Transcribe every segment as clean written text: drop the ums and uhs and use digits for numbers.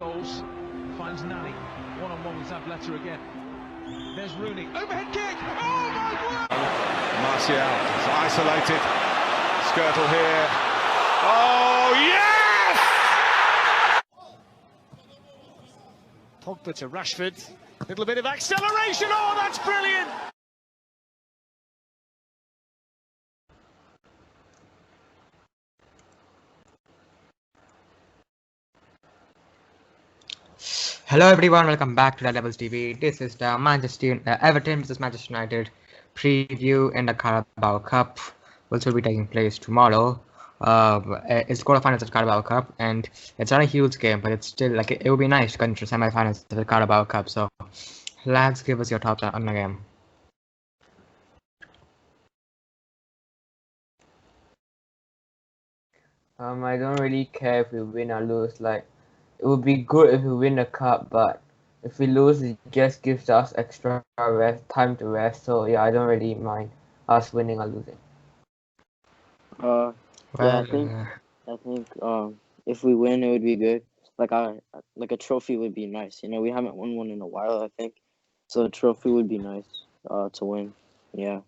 Goals, finds Nani, one-on-one with Zabaleta again. There's Rooney, overhead kick, oh my word! Martial is isolated, Skirtle here, oh yes! Pogba to Rashford, little bit of acceleration, oh that's brilliant! Hello everyone, welcome back to the Levels TV. This is the Everton vs Manchester United preview in the Carabao Cup, which will be taking place tomorrow. It's quarterfinals of the Carabao Cup, and it's not a huge game, but it's still like it would be nice to get into semi-finals of the Carabao Cup. So, lads, give us your thoughts on the game. I don't really care if we win or lose. Like, it would be good if we win the cup, but if we lose, it just gives us extra time to rest. So yeah, I don't really mind us winning or losing. Yeah, I think if we win, it would be good. Like a trophy would be nice. You know, we haven't won one in a while, I think. So a trophy would be nice to win. Yeah.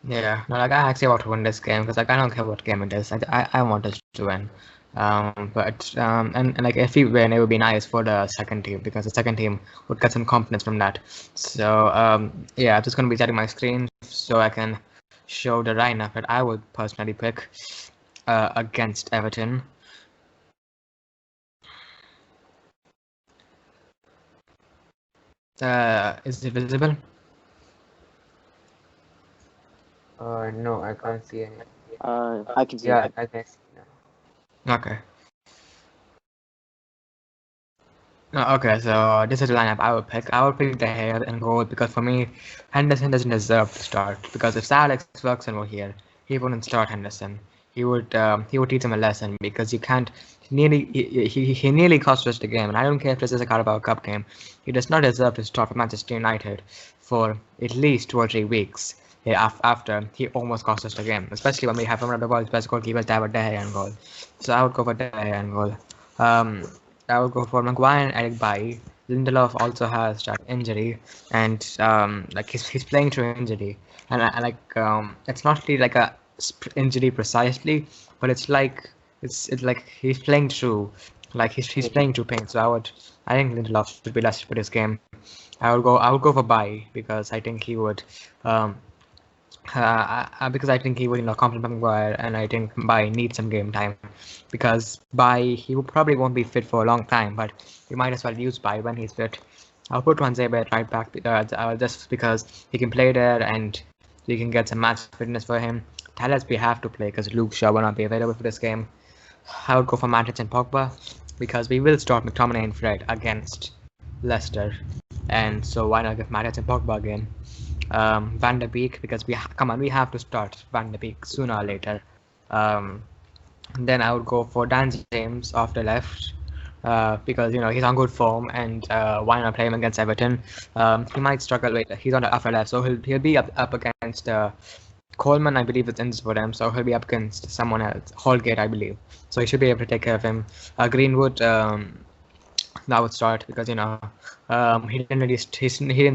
Yeah, no, like I actually want to win this game because like I don't care what game it is. I want us to win. And like if we win, it would be nice for the second team because the second team would get some confidence from that. So yeah, I'm just gonna be setting my screen so I can show the lineup that I would personally pick against Everton. Is it visible? No, I can't see any. I can see. Yeah, I can see now. Okay. Okay, so this is the lineup I would pick. I would pick De Gea in goal because for me, Henderson doesn't deserve to start. Because if Sir Alex Ferguson were here, he wouldn't start Henderson. He would teach him a lesson because you can't. He nearly cost us the game, and I don't care if this is a Carabao Cup game. He does not deserve to start for Manchester United for at least 2 or 3 weeks. Yeah, after he almost cost us the game, especially when we have one of the world's best goalkeepers, David De Gea, in goal. So I would go for De Gea in goal. I would go for Maguire and Eric Bailly. Lindelof also has that injury, and like he's playing through injury, and it's not really like a injury precisely, but it's like he's playing through, like he's playing through pain. So I think Lindelof should be left for this game. I would go for Bailly because I think he would because I think he will complement Maguire, and I think Bailly needs some game time because he probably won't be fit for a long time, but you might as well use Bailly when he's fit. I'll put Wanzebe at right back just because he can play there and you can get some match fitness for him. Telles we have to play because Luke Shaw will not be available for this game. I would go for Matic and Pogba because we will start McTominay and Fred against Leicester, and so why not give Matic and Pogba again? Van der Beek because we have to start Van der Beek sooner or later. Then I would go for Dan James off the left because he's on good form, and why not play him against Everton? He might struggle later. He's on the upper left, so he'll be up against Coleman, I believe it's in for them, so he'll be up against someone else, Holgate, I believe. So he should be able to take care of him. Greenwood. That would start because he didn't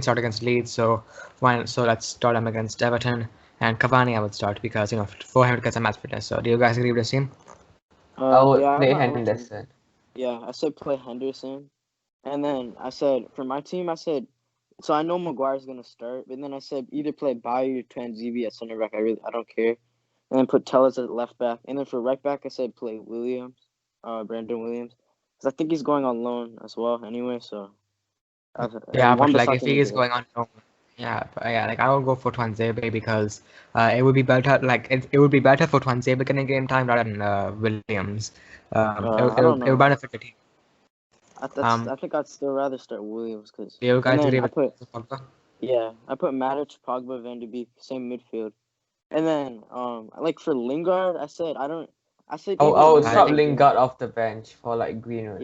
start against Leeds, so let's start him against Everton. And Cavani I would start because for him to get some match fitness. So do you guys agree with this team? I would play Henderson. Yeah, I said play Henderson, and then I said for my team so I know Maguire's gonna start, but then I said either play Bailly or Tanzibi at center back. I don't care, and then put Telles at left back, and then for right back I said play Williams, Brandon Williams. Because I think he's going on loan as well anyway, so... Yeah, but like if he is going on loan, like I would go for Twanzebe because it would be better, like it would be better for Twanzebe getting game time rather than Williams. It would benefit the team. I think I'd still rather start Williams because... You guys agree with Pogba? Yeah, I put Matic, Pogba, Van de Beek, same midfield. And then, like for Lingard, I said start Lingard off the bench for like Greenwood.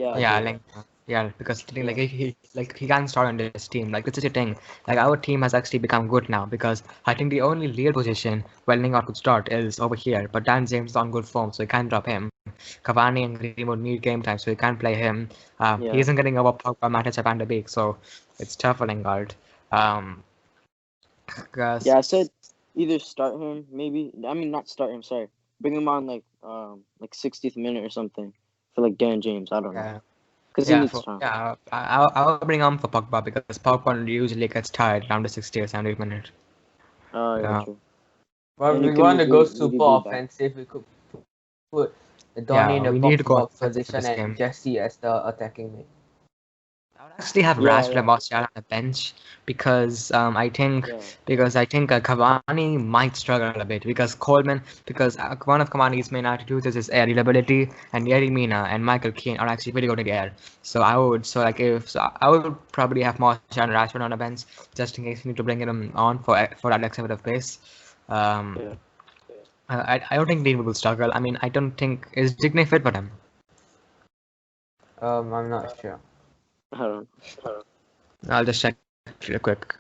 Yeah, because he can't start on this team. Like this is the thing. Like our team has actually become good now because I think the only real position where Lingard could start is over here. But Dan James is on good form, so you can't drop him. Cavani and Greenwood need game time, so you can't play him. He Yeah. isn't getting over Pogba, Matic, Van de Beek, so it's tough for Lingard. Because Yeah, I said either start him, maybe. I mean, not start him. Sorry, bring him on like 60th minute or something for like Dan James. I don't know, yeah, because he needs time. I'll bring on for Pogba because Pogba usually gets tired around the 60 or 70 minute. Oh yeah, Yeah. true. But And we you can want to move go Rudy super back. offensive. We could put Donny Yeah, in the we need to go box offensive position this game. and Jesse as the attacking mid. I would actually have Yeah, Rashford yeah. and Martial on the bench because I think Yeah. Cavani might struggle a bit because one of Cavani's main attributes is his air reliability, and Yerry Mina and Michael Keane are actually really good in the air. So I would probably have Martial and Rashford on the bench just in case we need to bring them on for that extra bit of pace. Yeah. I don't think Dean will struggle. I mean, I don't think is Digne fit for them. I'm not sure. I don't know. I'll just check real quick.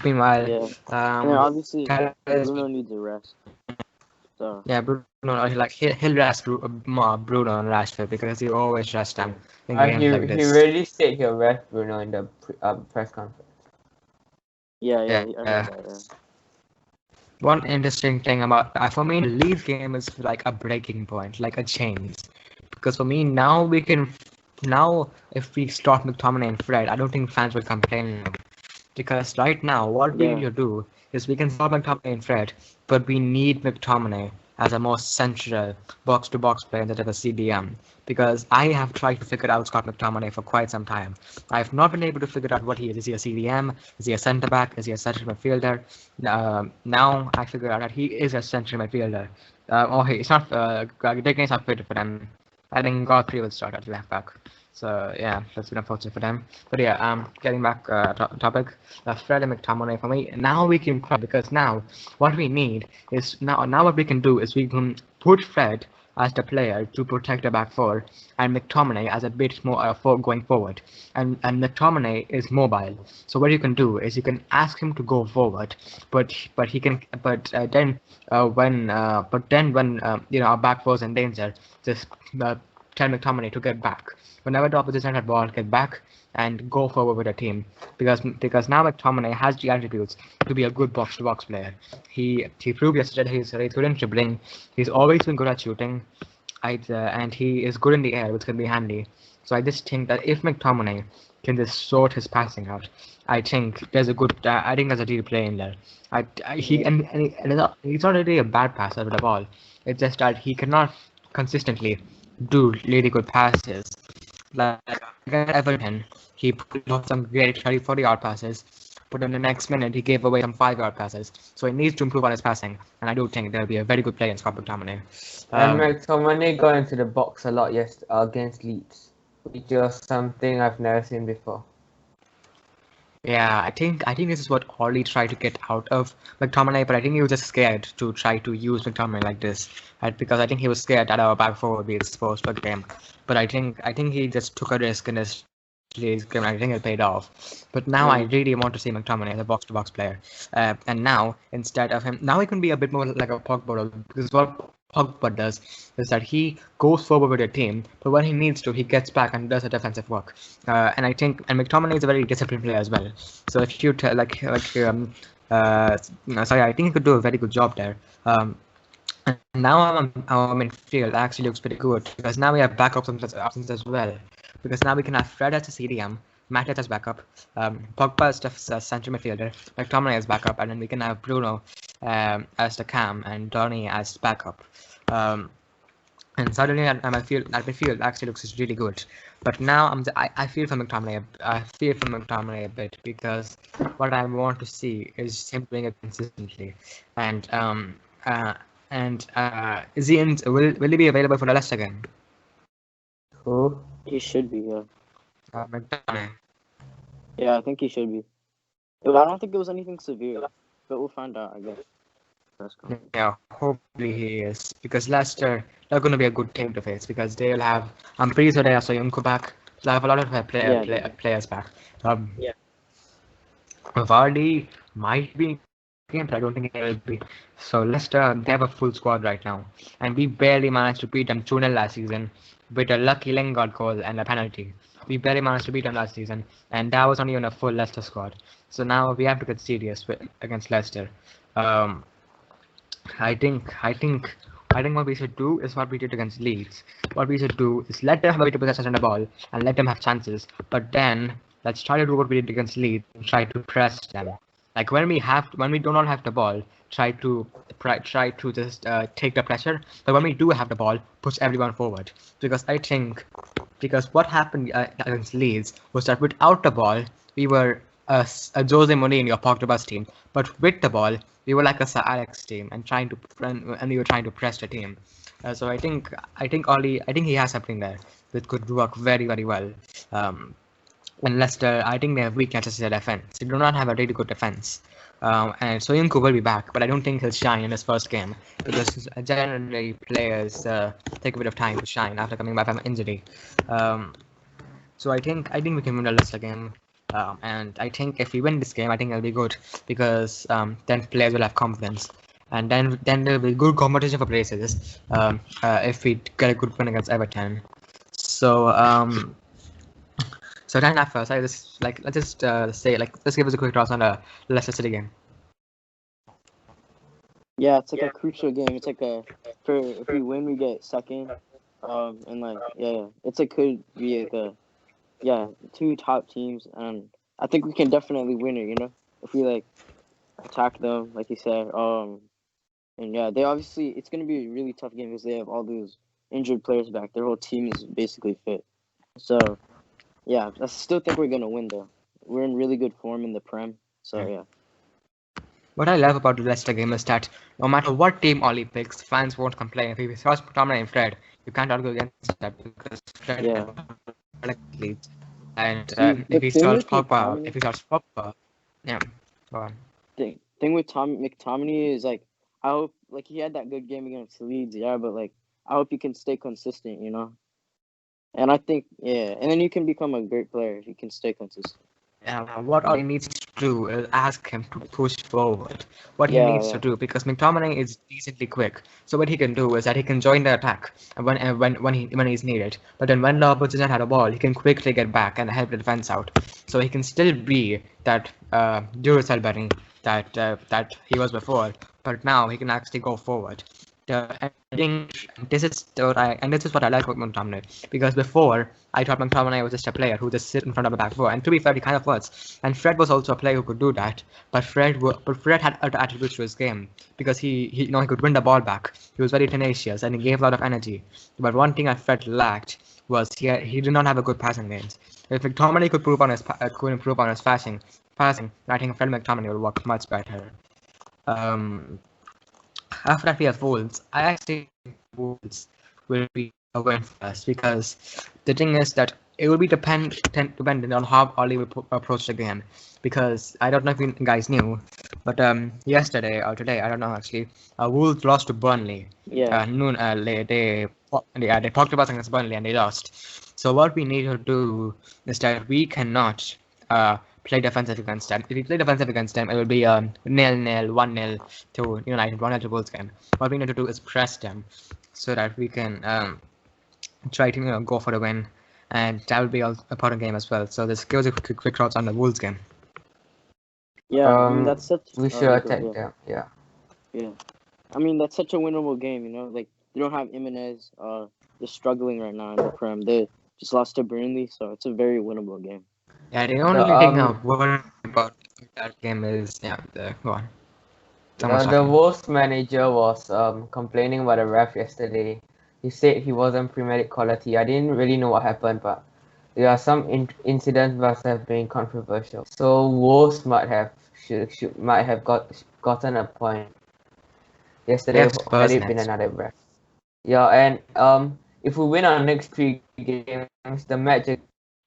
Meanwhile, Yeah. And then obviously Bruno needs a rest. So yeah, Bruno, he'll rest Bruno and Rashford because he always rest them in games He like he this. really said he'll rest Bruno in the press conference. yeah, I Yeah. heard that. Yeah. One interesting thing about for me, the Leeds game is like a breaking point, like a change. Because for me, now if we start McTominay and Fred, I don't think fans will complain. Because right now, what we Yeah. need to do is we can start McTominay and Fred, but we need McTominay as a more central box-to-box player instead of a CDM. Because I have tried to figure out Scott McTominay for quite some time. I have not been able to figure out what he is. Is he a CDM? Is he a centre-back? Is he a central midfielder? Now I figure out that he is a central midfielder. It's not. Digne's not fit for them. I think Godfrey will start at left back. So yeah, that's been unfortunate for them. But yeah, getting back topic, Fred and McTominay for me. Now we can because now what we need is now what we can do is we can put Fred as the player to protect the back four, and McTominay as a bit more going forward. And McTominay is mobile, so what you can do is you can ask him to go forward, but when our back four is in danger, just tell McTominay to get back. Whenever the opposition had ball, get back and go forward with the team. Because now McTominay has the attributes to be a good box-to-box player. He proved yesterday he's good in dribbling. He's always been good at shooting. And he is good in the air, which can be handy. So I just think that if McTominay can just sort his passing out, I think there's a good. I think there's a deal play in there. He's not really a bad passer with the ball. It's just that he cannot consistently do really good passes. Like against Everton, he put off some great 30-40 yard passes, but in the next minute he gave away some 5 yard passes. So he needs to improve on his passing, and I do think there'll be a very good player in Scott McTominay. And McTominay got into the box a lot against Leeds, which was something I've never seen before. Yeah, I think this is what Ollie tried to get out of McTominay, but I think he was just scared to try to use McTominay like this, because I think he was scared that our back four would be exposed per game. But I think he just took a risk in this game, and I think it paid off. But now I really want to see McTominay as a box-to-box player, and now instead of him, now he can be a bit more like a Pogba, because what Pogba does is that he goes forward with the team, but when he needs to, he gets back and does the defensive work. And McTominay is a very disciplined player as well. So if you sorry, I think he could do a very good job there. And now our midfield actually looks pretty good because now we have backup options as well. Because now we can have Fred as a CDM, Matic as backup, Pogba as central midfielder, McTominay as backup, and then we can have Bruno as the cam and Donny as backup. And suddenly my midfield actually looks really good. But now I feel for McTominay. I feel for McTominay a bit because what I want to see is him doing it consistently. And is he will he be available for the Leicester game? Who? He should be, yeah. McTominay. Yeah, I think he should be. I don't think it was anything severe, but we'll find out, I guess. Yeah, hopefully he is, because Leicester, they're going to be a good team to face because they'll have. I'm pretty sure they have Soyuncu back. They'll have a lot of players back. Vardy might be game, but I don't think it will be. So Leicester, they have a full squad right now, and we barely managed to beat them 2-0 last season with a lucky Lingard goal and a penalty. We barely managed to beat them last season, and that was not even a full Leicester squad. So now we have to get serious against Leicester. Um, I think, I think, I think what we should do is what we did against Leeds. What we should do is let them have a bit of possession on the ball and let them have chances. But then let's try to do what we did against Leeds and try to press them. Like when we do not have the ball, try to just take the pressure. But when we do have the ball, push everyone forward. Because what happened against Leeds was that without the ball, we were a Jose Mourinho Pogba's team, but with the ball, we were like a Sir Alex team and we were trying to press the team. So I think he has something there that could work very very well. And Leicester, I think they have weaknesses in their defense. They do not have a really good defense. And Soyuncu will be back, but I don't think he'll shine in his first game because generally players take a bit of time to shine after coming back from injury. So I think we can win the Leicester game. And I think if we win this game, I think it'll be good because then players will have confidence, and then there'll be good competition for places. If we get a good win against Everton, so then at first, let's give us a quick thoughts on the Leicester City game. Yeah, it's like a crucial game. It's like if we win, we get second. And like could be like two top teams, and I think we can definitely win it. If we like attack them, like you said. And yeah, it's gonna be a really tough game because they have all those injured players back. Their whole team is basically fit. So yeah, I still think we're gonna win though. We're in really good form in the Prem. So yeah. What I love about the Leicester game is that no matter what team Ollie picks, fans won't complain. If he starts McTominay and Fred, you can't argue against that because Fred leads. And if he starts Pogba, yeah, go on. Thing with McTominay is like, I hope like he had that good game against Leeds, but like I hope he can stay consistent, And I think and then you can become a great player if you can stay consistent. What Ollie needs to do is ask him to push forward. What he needs to do, because McTominay is decently quick. So what he can do is that he can join the attack when he's needed. But then when the opposition had a ball, he can quickly get back and help the defense out. So he can still be that Duracell Benny that he was before. But now he can actually go forward. This is what I like about McTominay, because before I thought McTominay was just a player who just sit in front of the back four, and to be fair, he kind of was. And Fred was also a player who could do that, but Fred had other attributes to his game because he could win the ball back. He was very tenacious and he gave a lot of energy. But one thing that Fred lacked was he did not have a good passing range. If McTominay could improve on his passing, I think Fred McTominay will work much better. After that, we have Wolves. I actually think Wolves will be a win for us because the thing is that it will be dependent on how Ollie will approach the game. Because I don't know if you guys knew, but yesterday or today, I don't know actually, Wolves lost to Burnley. Yeah. They talked about against Burnley and they lost. So what we need to do is that we cannot play defensive against them. If we play defensive against them, it will be 0-0, 1-0 to United, 1-0 to Wolves game. What we need to do is press them so that we can try to go for the win, and that will be a important game as well. So this gives you quick thoughts on the Wolves game. Yeah, I mean, that's such. We should attack them. Yeah. Yeah, I mean that's such a winnable game. Like they don't have Jimenez. They're struggling right now in the Prem. They just lost to Burnley, so it's a very winnable game. Yeah, the only thing I'm worried about that game is go on. The Wolves manager was complaining about the ref yesterday. He said he wasn't Premier League quality. I didn't really know what happened, but there are some incidents that have been controversial. So Wolves might have gotten a point yesterday had it been another ref. Yeah, and if we win our next 3 games, the match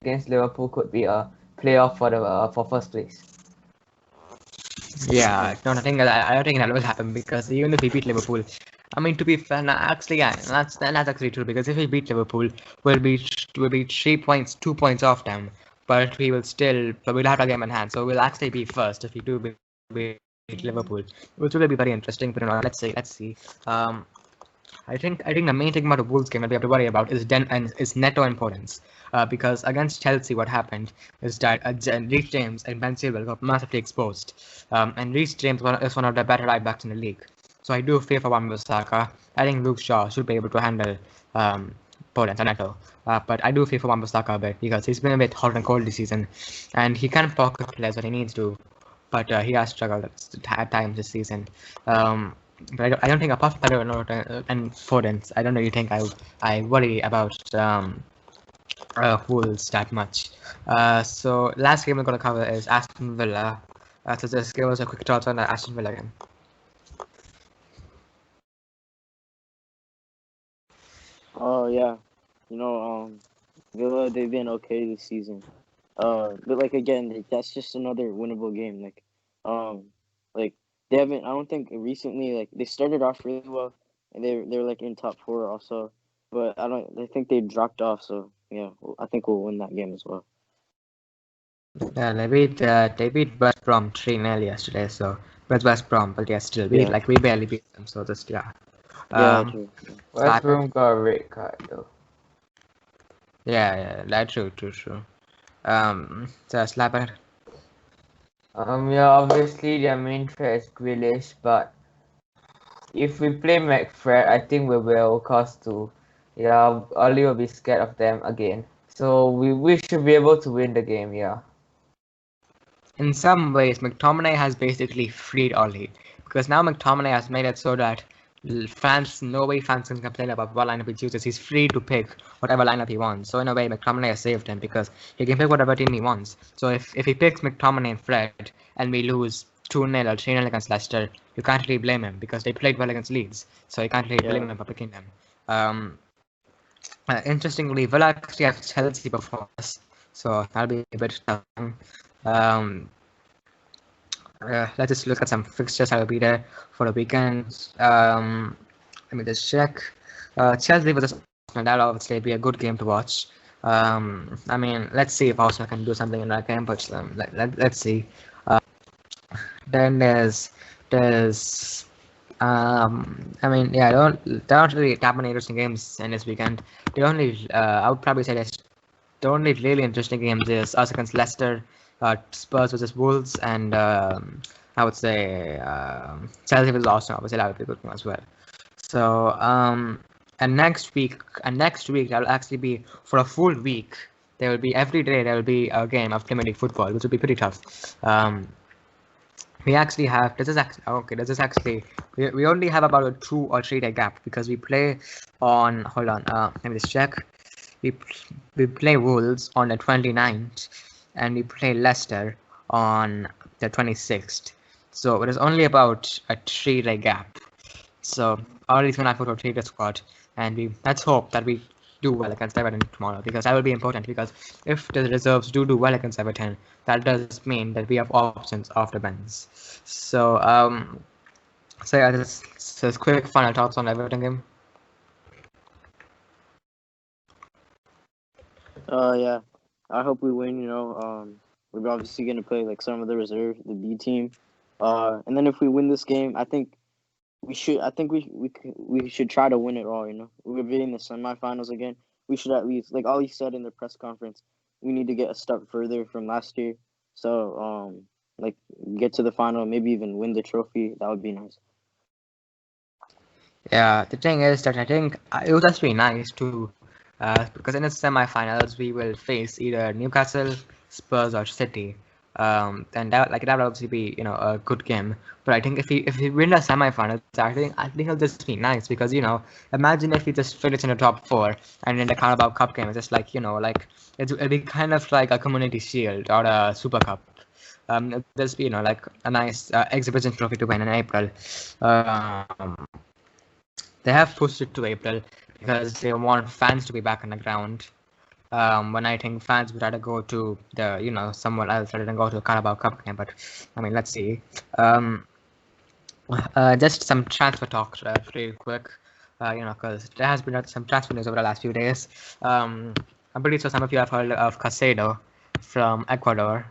against Liverpool could be a playoff for first place. Yeah, no, I don't think that will happen because even if we beat Liverpool, I mean, to be fair, actually, yeah, that's actually true because if we beat Liverpool, we'll be 2 points off them, but we'll have a game in hand, so we'll actually be first if we do beat Liverpool, which will be very interesting. But let's see. I think the main thing about the Wolves game that we have to worry about is Neto importance. Because against Chelsea, what happened is that Reece James and Ben Chilwell got massively exposed, and Reece James is one of the better right backs in the league. So I do fear for Wan-Bissaka. I think Luke Shaw should be able to handle Podence and Neto. But I do fear for Wan-Bissaka a bit because he's been a bit hot and cold this season, and he can pocket players when he needs to, but he has struggled at times this season. But I don't think apart from Pedro and Foden, I don't really think I worry about Wolves that much. So last game we're gonna cover is Aston Villa. So just give us a quick thoughts on Aston Villa game. Oh yeah, Villa, they've been okay this season. But like again, that's just another winnable game. Like they haven't. I don't think recently. Like they started off really well, and they're like in top four also. But I think they dropped off. So yeah, I think we'll win that game as well. Yeah, they beat West Brom 3-0 yesterday. So West Brom, but yeah, still Yeah. we barely beat them. So just yeah. Yeah, true. West Brom got a red card though. Yeah, that's true. So Slapper. Yeah, obviously their main threat is Grealish, but if we play McFred, I think we will, cause Oli will be scared of them again. So we should be able to win the game, yeah. In some ways, McTominay has basically freed Oli, because now McTominay has made it so that no way fans can complain about what lineup he chooses. He's free to pick whatever lineup he wants. So in a way, McTominay has saved him because he can pick whatever team he wants. So if he picks McTominay and Fred and we lose 2-0 or 3-0 against Leicester, you can't really blame him because they played well against Leeds. So you can't really blame him for picking them. Interestingly, Villa actually have Chelsea before us, so that'll be a bit tough. Let's just look at some fixtures that will be there for the weekend. Let me just check. Chelsea versus Arsenal, that'll obviously be a good game to watch. I mean, let's see if Arsenal can do something in that game, but let's see. Then there's I mean, yeah, there aren't really that many interesting games in this weekend. I would probably say the only really interesting games is us against Leicester, Spurs versus Wolves, and I would say Chelsea versus Arsenal. Obviously, that would be a good one as well. So and next week that will actually be for a full week. There will be every day there will be a game of Premier League football, which will be pretty tough. We actually have we only have about a 2 or 3 day gap because we play on let me just check. We play Wolves on the 29th and we play Leicester on the 26th. So it is only about a 3 day gap. So Ollie's gonna put a 3 day squad, and let's hope that we do well against Everton tomorrow, because that will be important, because if the reserves do well against Everton, that does mean that we have options off the bench. So yeah, just quick final thoughts on Everton game. Yeah, I hope we win. We're obviously gonna play like some of the reserve, the B team. And then if we win this game, I think we should. I think we should try to win it all. We're in the semifinals again. We should at least, like Ollie said in the press conference, we need to get a step further from last year. So like get to the final, maybe even win the trophy. That would be nice. Yeah, the thing is that I think it would just be nice to, because in the semifinals we will face either Newcastle, Spurs, or City. And that would obviously be a good game. But I think if we win the semifinals, I think it'll just be nice, because imagine if we just finish in the top 4 and in the Carabao Cup game, it's just like it'll be kind of like a Community Shield or a Super Cup. It'll just be like a nice exhibition trophy to win in April. They have pushed it to April because they want fans to be back on the ground. When I think fans would rather go to the somewhere else rather than go to a Carabao Cup game. But I mean, let's see. Just some transfer talk real quick. Because there has been some transfer news over the last few days. I'm pretty sure some of you have heard of Casado from Ecuador.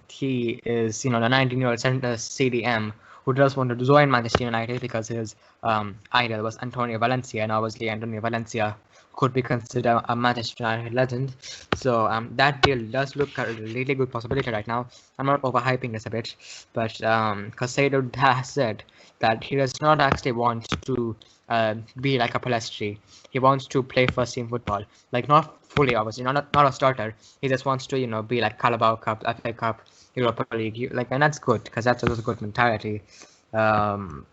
He is, the 19-year-old center CDM who does want to join Manchester United because his idol was Antonio Valencia, and obviously Antonio Valencia could be considered a Manchester United legend. So that deal does look a really good possibility right now. I'm not overhyping this a bit, but Casado has said that he does not actually want to be like a Palestri. He wants to play first team football, like not fully, obviously, not a starter. He just wants to, be like Carabao Cup, FA Cup, Europa League, and that's good because that's also a good mentality. We're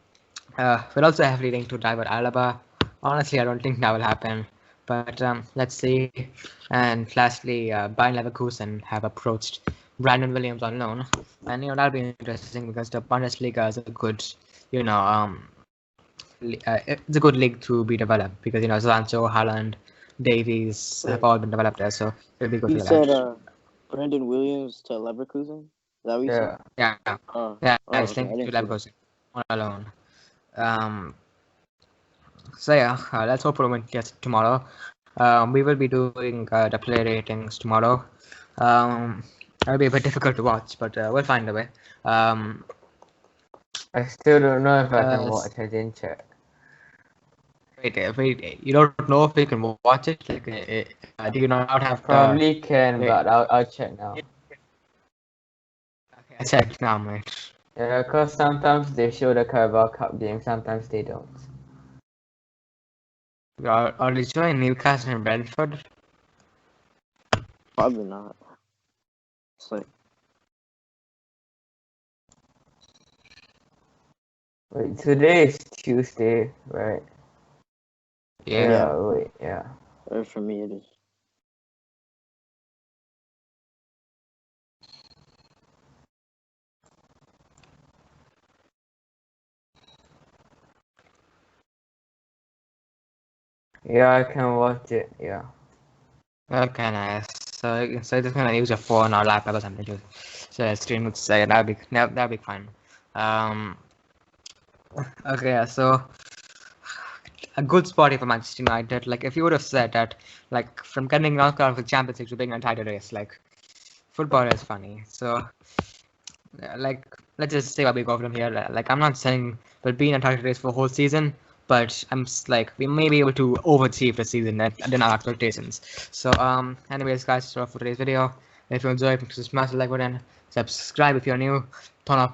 also heavily linked to David Alaba. Honestly, I don't think that will happen. But let's see. And lastly, Bayern Leverkusen have approached Brandon Williams on loan, and that'll be interesting because the Bundesliga is a good, it's a good league to be developed because Sancho, Haaland, Davies have all been developed there, so it'll be good. You said Brandon Williams to Leverkusen. Is that what you said? Yeah, Oh, it's okay, linked to Leverkusen on a loan. So yeah, let's hope Roman gets tomorrow. We will be doing the play ratings tomorrow. It'll be a bit difficult to watch, but we'll find a way. I still don't know if I can watch. I didn't check. Wait, you don't know if you can watch it? Like, do you not have? Probably can, but I'll check now. Okay, I checked now, mate. Yeah, because sometimes they show the Carabao Cup game, sometimes they don't. Are you showing Newcastle and Brentford? Probably not. It's like, wait, today is Tuesday, right? Yeah. Wait, yeah. or for me it is. Yeah, I can watch it. Yeah. Okay, nice. So you're just gonna use your phone or laptop or something to stream it. So that'd be fine. Okay, yeah, so a good spot for Manchester United. Like if you would have said that, like from getting knocked out of the Champions League to being a title race, like football is funny. So like let's just say what we go from here. Like I'm not saying we'll be in a title race for the whole season, but like we may be able to overachieve the season than our expectations. So anyways guys, that's all for today's video. If you enjoyed, just smash the like button, subscribe if you're new, turn on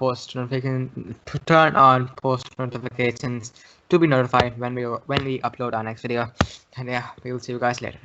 post notifications to be notified when we upload our next video. And yeah, we will see you guys later.